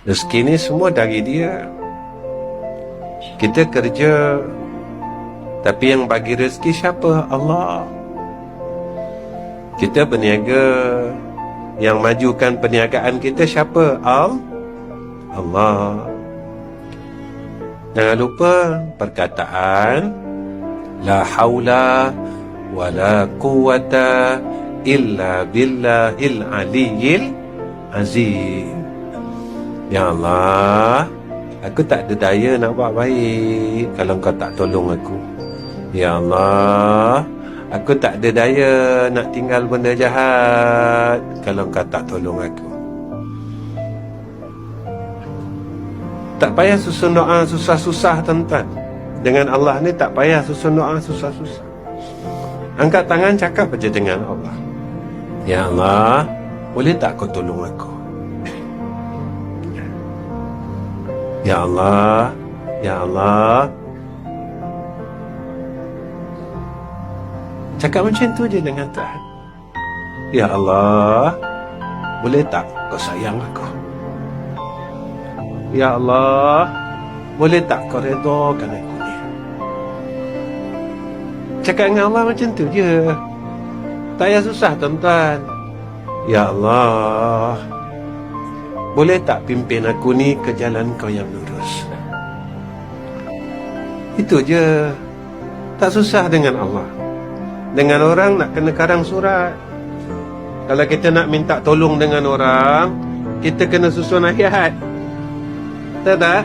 Rezeki ni semua dari dia. Kita kerja, tapi yang bagi rezeki siapa? Allah. Kita berniaga, yang majukan perniagaan kita siapa? Allah. Jangan lupa perkataan la haula wala quwata illa billahil aliyyil azim. Ya Allah, aku tak ada daya nak buat baik kalau Engkau tak tolong aku. Ya Allah, aku tak ada daya nak tinggal benda jahat kalau Engkau tak tolong aku. Tak payah susun doa susah-susah, tuan-tuan. Dengan Allah ni tak payah susun doa susah-susah. Angkat tangan, cakap aja dengan Allah. Ya Allah, boleh tak kau tolong aku? Ya Allah, Ya Allah. Cakap macam tu je dengan Tuhan. Ya Allah, boleh tak kau sayang aku? Ya Allah, boleh tak kau redakan aku ni? Cakap dengan Allah macam tu je. Tak payah susah, tuan-tuan. Ya Allah, boleh tak pimpin aku ni ke jalan kau yang lurus? Itu je. Tak susah dengan Allah. Dengan orang nak kena karang surat. Kalau kita nak minta tolong dengan orang, kita kena susun ayat. Tak?